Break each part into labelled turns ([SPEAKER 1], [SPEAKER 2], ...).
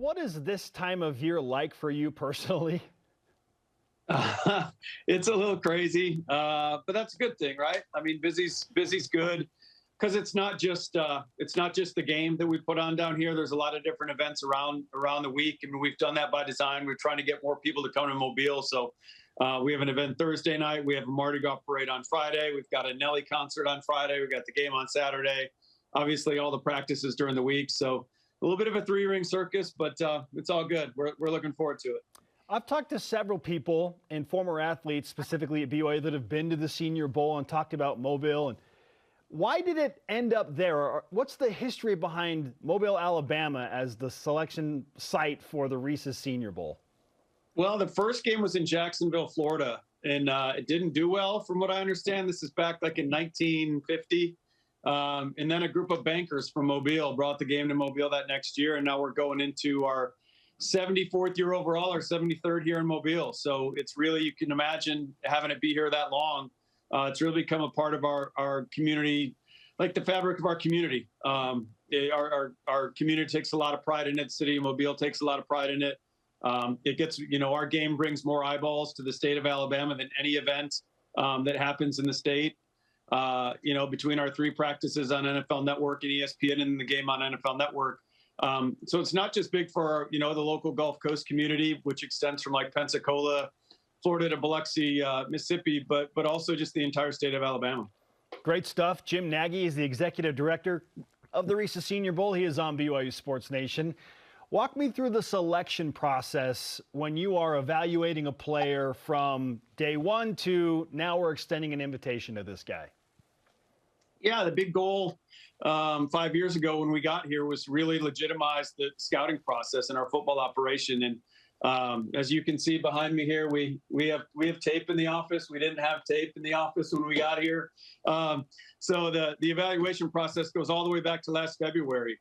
[SPEAKER 1] what is this time of year like for you personally?
[SPEAKER 2] It's a little crazy, but that's a good thing, right? I mean, busy's good because it's not just the game that we put on down here. There's a lot of different events around the week, and we've done that by design. We're trying to get more people to come to Mobile, so we have an event Thursday night. We have a Mardi Gras parade on Friday. We've got a Nelly concert on Friday. We've got the game on Saturday. Obviously, all the practices during the week. So a little bit of a three-ring circus, but it's all good. We're looking forward to it.
[SPEAKER 1] I've talked to several people and former athletes, specifically at BYU, that have been to the Senior Bowl and talked about Mobile. And why did it end up there? Or what's the history behind Mobile, Alabama as the selection site for the Reese's Senior Bowl?
[SPEAKER 2] Well, the first game was in Jacksonville, Florida, and it didn't do well from what I understand. This is back like in 1950. And then a group of bankers from Mobile brought the game to Mobile that next year, and now we're going into our 74th year overall, or 73rd here in Mobile. So it's really, you can imagine having it be here that long. It's really become a part of our community, like the fabric of our community. Our community takes a lot of pride in it. The city of Mobile takes a lot of pride in it. It gets, our game brings more eyeballs to the state of Alabama than any event that happens in the state. Between our three practices on NFL Network and ESPN and the game on NFL Network. So it's not just big for, the local Gulf Coast community, which extends from like Pensacola, Florida to Biloxi, Mississippi, but also just the entire state of Alabama.
[SPEAKER 1] Great stuff. Jim Nagy is the executive director of the Reese's Senior Bowl. He is on BYU Sports Nation. Walk me through the selection process when you are evaluating a player from day one to now we're extending an invitation to this guy.
[SPEAKER 2] Yeah, the big goal 5 years ago when we got here was really legitimize the scouting process in our football operation. And as you can see behind me here, we have tape in the office. We didn't have tape in the office when we got here. So the evaluation process goes all the way back to last February.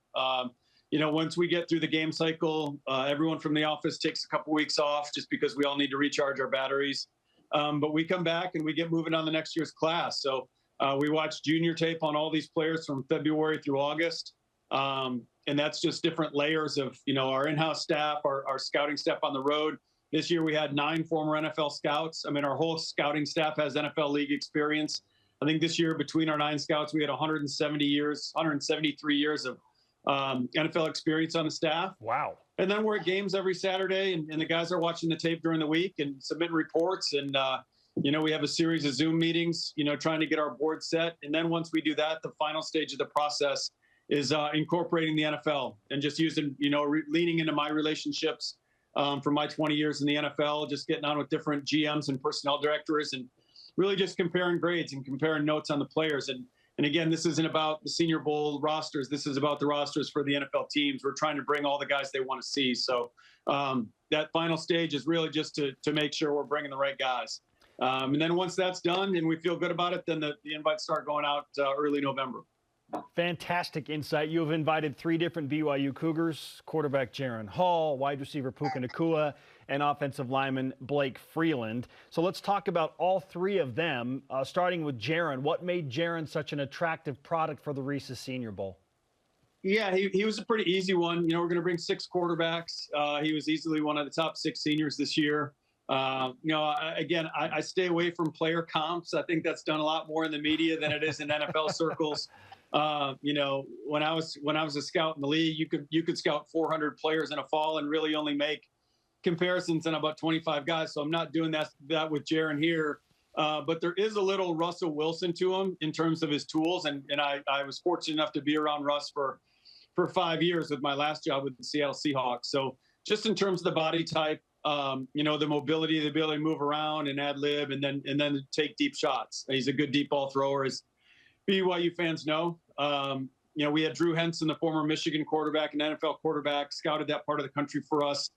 [SPEAKER 2] Once we get through the game cycle, everyone from the office takes a couple weeks off just because we all need to recharge our batteries. But we come back and we get moving on the next year's class. So we watch junior tape on all these players from February through August. And that's just different layers of, our in-house staff, our scouting staff on the road. This year we had 9 former NFL scouts. I mean, our whole scouting staff has NFL league experience. I think this year between our 9 scouts, we had 173 years of NFL experience on the staff.
[SPEAKER 1] Wow.
[SPEAKER 2] And then we're at games every Saturday, and the guys are watching the tape during the week and submitting reports. And, we have a series of Zoom meetings, trying to get our board set. And then once we do that, the final stage of the process is incorporating the NFL and just using, leaning into my relationships from my 20 years in the NFL, just getting on with different GMs and personnel directors and really just comparing grades and comparing notes on the players. And again, this isn't about the Senior Bowl rosters. This is about the rosters for the NFL teams. We're trying to bring all the guys they want to see. So that final stage is really just to make sure we're bringing the right guys. And then once that's done and we feel good about it, then the invites start going out early November.
[SPEAKER 1] Fantastic insight. You have invited 3 different BYU Cougars, quarterback Jaren Hall, wide receiver Puka, and offensive lineman Blake Freeland. So let's talk about all 3 of them, starting with Jaren. What made Jaren such an attractive product for the Reese's Senior Bowl?
[SPEAKER 2] Yeah, he was a pretty easy one. We're going to bring 6 quarterbacks. He was easily one of the top 6 seniors this year. I stay away from player comps. I think that's done a lot more in the media than it is in NFL circles. When I was a scout in the league, you could scout 400 players in a fall and really only make comparisons on about 25 guys. So I'm not doing that with Jaren here. But there is a little Russell Wilson to him in terms of his tools. And I was fortunate enough to be around Russ for 5 years with my last job with the Seattle Seahawks. So just in terms of the body type, the mobility, the ability to move around and ad lib and then take deep shots. He's a good deep ball thrower, as BYU fans know. We had Drew Henson, the former Michigan quarterback and NFL quarterback, scouted that part of the country for us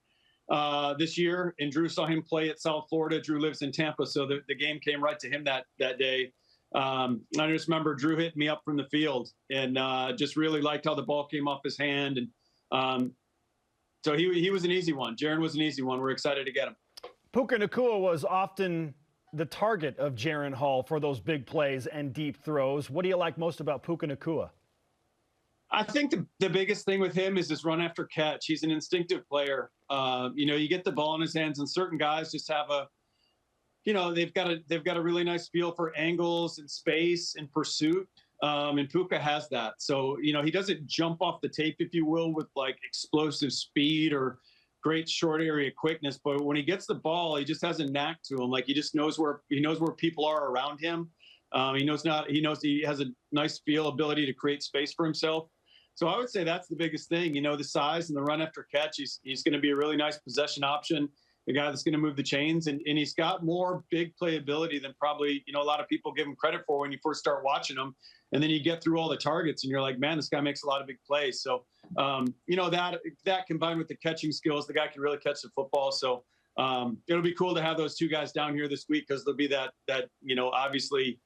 [SPEAKER 2] this year. And Drew saw him play at South Florida. Drew lives in Tampa, so the game came right to him that day. I just remember Drew hitting me up from the field and just really liked how the ball came off his hand. And so he was an easy one. Jaren was an easy one. We're excited to get him.
[SPEAKER 1] Puka was often the target of Jaren Hall for those big plays and deep throws. What do you like most about Puka?
[SPEAKER 2] I think the biggest thing with him is his run after catch. He's an instinctive player. You get the ball in his hands, and certain guys just have they've got a really nice feel for angles and space and pursuit. And Puka has that. So, he doesn't jump off the tape, if you will, with like explosive speed or great short area quickness. But when he gets the ball, he just has a knack to him. Like he knows where people are around him. He knows he has a nice ability to create space for himself. So I would say that's the biggest thing, the size and the run after catch. He's going to be a really nice possession option, the guy that's going to move the chains. And he's got more big playability than probably, a lot of people give him credit for when you first start watching him. And then you get through all the targets and you're like, man, this guy makes a lot of big plays. So, that combined with the catching skills, the guy can really catch the football. So it'll be cool to have those two guys down here this week because there'll be that obviously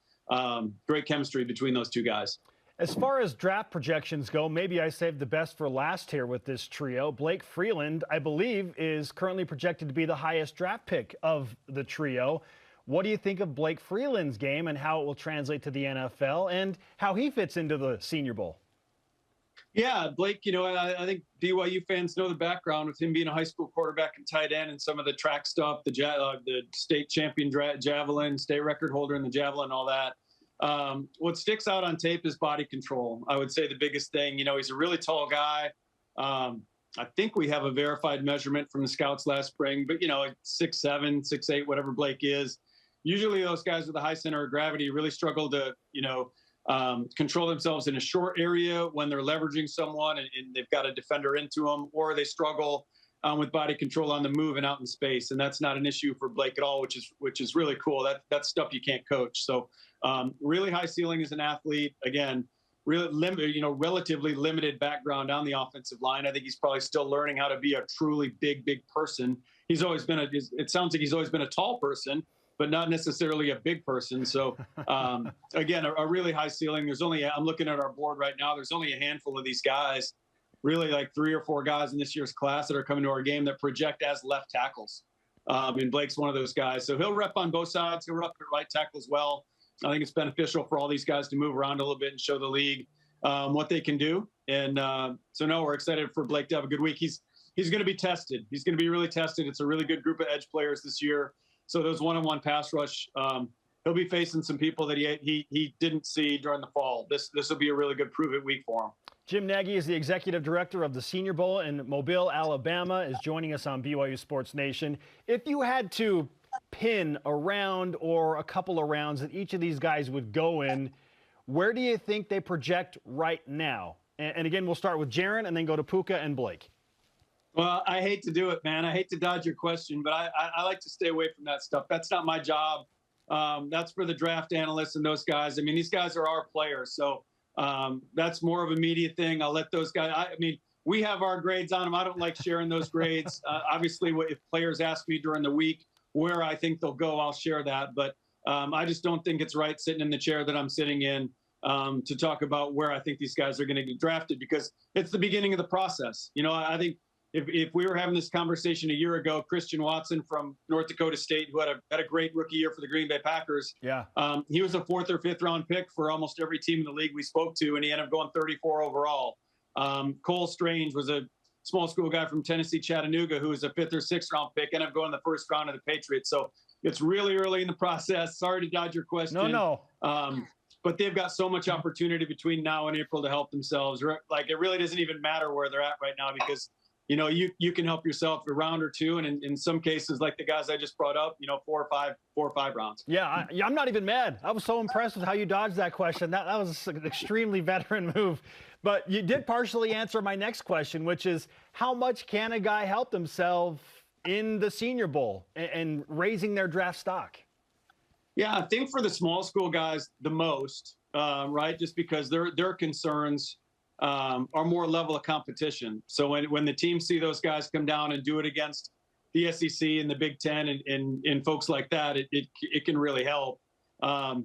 [SPEAKER 2] great chemistry between those two guys.
[SPEAKER 1] As far as draft projections go, maybe I saved the best for last here with this trio. Blake Freeland, I believe, is currently projected to be the highest draft pick of the trio. What do you think of Blake Freeland's game and how it will translate to the NFL and how he fits into the Senior Bowl?
[SPEAKER 2] Yeah, Blake, I think BYU fans know the background with him being a high school quarterback and tight end and some of the track stuff, the state champion javelin, state record holder in the javelin, all that. What sticks out on tape is body control. I would say the biggest thing, he's a really tall guy. I think we have a verified measurement from the scouts last spring, but 6'7", 6'8", whatever Blake is. Usually those guys with a high center of gravity really struggle to, control themselves in a short area when they're leveraging someone and they've got a defender into them, or they struggle with body control on the move and out in space. And that's not an issue for Blake at all, which is really cool. That's stuff you can't coach. So really high ceiling as an athlete. Again, really relatively limited background on the offensive line. I think he's probably still learning how to be a truly big person. It sounds like he's always been a tall person, but not necessarily a big person. So again, a really high ceiling. I'm looking at our board right now. There's only a handful of these guys, really like 3 or 4 guys in this year's class that are coming to our game that project as left tackles. And Blake's one of those guys. So he'll rep on both sides. He'll rep at right tackle as well. I think it's beneficial for all these guys to move around a little bit and show the league what they can do. And we're excited for Blake to have a good week. He's going to be tested. He's going to be really tested. It's a really good group of edge players this year. So those one-on-one pass rush, he'll be facing some people that he didn't see during the fall. This will be a really good prove-it week for him.
[SPEAKER 1] Jim Nagy is the executive director of the Senior Bowl in Mobile, Alabama, is joining us on BYU Sports Nation. If you had to pin a round or a couple of rounds that each of these guys would go in, where do you think they project right now? And again, we'll start with Jaren and then go to Puka and Blake.
[SPEAKER 2] Well, I hate to do it, man. I hate to dodge your question, but I like to stay away from that stuff. That's not my job. That's for the draft analysts and those guys. I mean, these guys are our players. So that's more of a media thing. I'll let those guys, we have our grades on them. I don't like sharing those grades. Obviously, if players ask me during the week where I think they'll go, I'll share that. But I just don't think it's right sitting in the chair that I'm sitting in to talk about where I think these guys are going to get drafted because it's the beginning of the process. I think if we were having this conversation a year ago, Christian Watson from North Dakota State, who had a great rookie year for the Green Bay Packers, he was a 4th or 5th round pick for almost every team in the league we spoke to, and he ended up going 34 overall. Cole Strange was a small school guy from Tennessee, Chattanooga, who was a 5th or 6th round pick, ended up going in the 1st round of the Patriots. So it's really early in the process. Sorry to dodge your question.
[SPEAKER 1] No.
[SPEAKER 2] But they've got so much opportunity between now and April to help themselves. Like it really doesn't even matter where they're at right now because you can help yourself a round or two, and in some cases, like the guys I just brought up, 4 or 5 rounds.
[SPEAKER 1] Yeah, I'm not even mad. I was so impressed with how you dodged that question. That was an extremely veteran move. But you did partially answer my next question, which is how much can a guy help themselves in the Senior Bowl and raising their draft stock?
[SPEAKER 2] Yeah, I think for the small school guys, the most, right? Just because their concerns are more level of competition. So when the teams see those guys come down and do it against the SEC and the Big Ten and folks like that, it can really help. For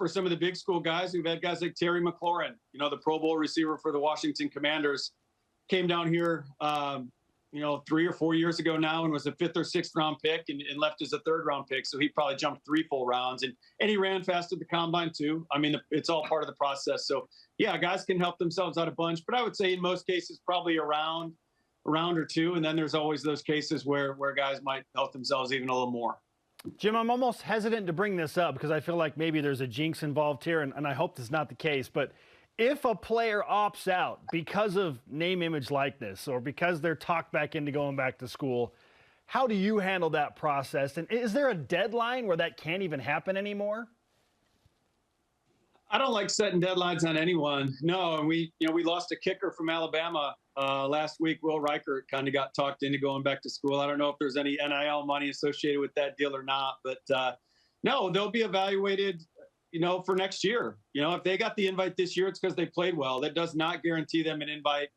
[SPEAKER 2] some of the big school guys, we've had guys like Terry McLaurin, the Pro Bowl receiver for the Washington Commanders, came down here 3 or 4 years ago now and was a 5th or 6th round pick and left as a 3rd round pick. So he probably jumped 3 full rounds and he ran fast at the combine too. I mean, it's all part of the process. So yeah, guys can help themselves out a bunch, but I would say in most cases, probably a round or 2. And then there's always those cases where guys might help themselves even a little more.
[SPEAKER 1] Jim, I'm almost hesitant to bring this up because I feel like maybe there's a jinx involved here, and I hope that's not the case. But if a player opts out because of name, image, likeness, or because they're talked back into going back to school, how do you handle that process? And is there a deadline where that can't even happen anymore?
[SPEAKER 2] I don't like setting deadlines on anyone. No, and we lost a kicker from Alabama last week. Will Reichert kind of got talked into going back to school. I don't know if there's any NIL money associated with that deal or not, but no, they'll be evaluated, for next year. If they got the invite this year, it's because they played well. That does not guarantee them an invite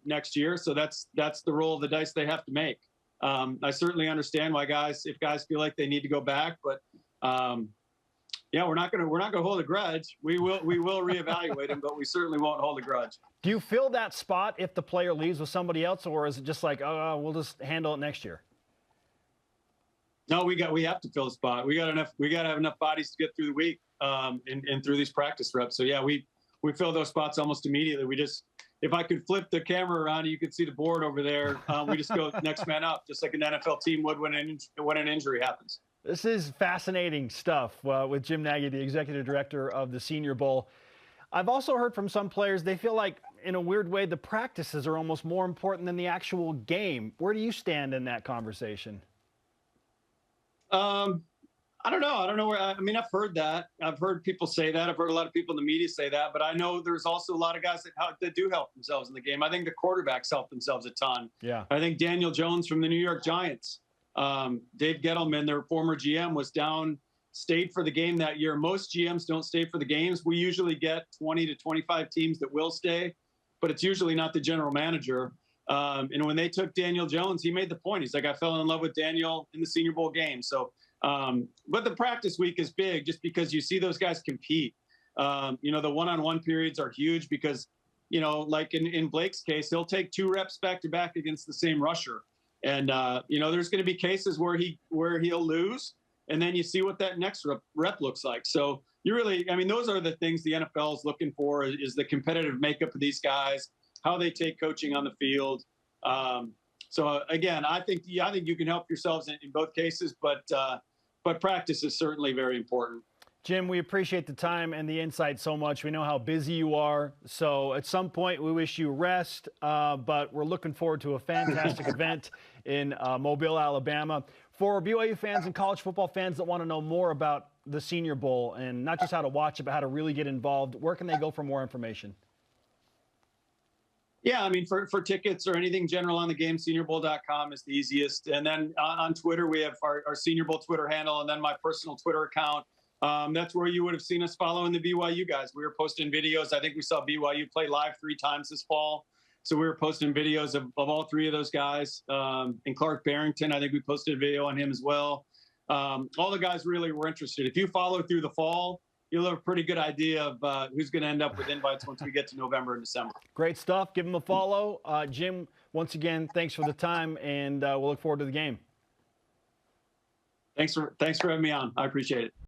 [SPEAKER 2] next year. So that's the roll of the dice they have to make. I certainly understand why if guys feel like they need to go back, but yeah, we're not gonna hold a grudge. We will reevaluate him, but we certainly won't hold a grudge.
[SPEAKER 1] Do you fill that spot if the player leaves with somebody else, or is it just like, oh, we'll just handle it next year?
[SPEAKER 2] No, we have to fill the spot. We got to have enough bodies to get through the week and through these practice reps. So yeah, we fill those spots almost immediately. If I could flip the camera around, you could see the board over there. We just go next man up, just like an NFL team would when an injury happens.
[SPEAKER 1] This is fascinating stuff with Jim Nagy, the executive director of the Senior Bowl. I've also heard from some players, they feel like, in a weird way, the practices are almost more important than the actual game. Where do you stand in that conversation?
[SPEAKER 2] I don't know. I don't know I've heard that. I've heard people say that. I've heard a lot of people in the media say that. But I know there's also a lot of guys that do help themselves in the game. I think the quarterbacks help themselves a ton.
[SPEAKER 1] Yeah.
[SPEAKER 2] I think Daniel Jones from the New York Giants, Dave Gettleman, their former GM, was stayed for the game that year. Most GMs don't stay for the games. We usually get 20 to 25 teams that will stay, but it's usually not the general manager. And when they took Daniel Jones, he made the point. He's like, I fell in love with Daniel in the Senior Bowl game. So, but the practice week is big just because you see those guys compete. The one-on-one periods are huge because, like in Blake's case, he'll take 2 reps back to back against the same rusher. And, there's going to be cases where he'll lose, and then you see what that next rep looks like. So those are the things the NFL is looking for is the competitive makeup of these guys, how they take coaching on the field. So again, I think you can help yourselves in both cases, but practice is certainly very important.
[SPEAKER 1] Jim, we appreciate the time and the insight so much. We know how busy you are. So at some point, we wish you rest, but we're looking forward to a fantastic event in Mobile, Alabama. For BYU fans and college football fans that want to know more about the Senior Bowl and not just how to watch it, but how to really get involved, where can they go for more information?
[SPEAKER 2] Yeah, for tickets or anything general on the game, seniorbowl.com is the easiest. And then on Twitter, we have our Senior Bowl Twitter handle and then my personal Twitter account. That's where you would have seen us following the BYU guys. We were posting videos. I think we saw BYU play live 3 times this fall. So we were posting videos of all 3 of those guys. And Clark Barrington, I think we posted a video on him as well. All the guys really were interested. If you follow through the fall, you'll have a pretty good idea of who's going to end up with invites once we get to November and December.
[SPEAKER 1] Great stuff. Give them a follow. Jim, once again, thanks for the time, and we'll look forward to the game.
[SPEAKER 2] Thanks for having me on. I appreciate it.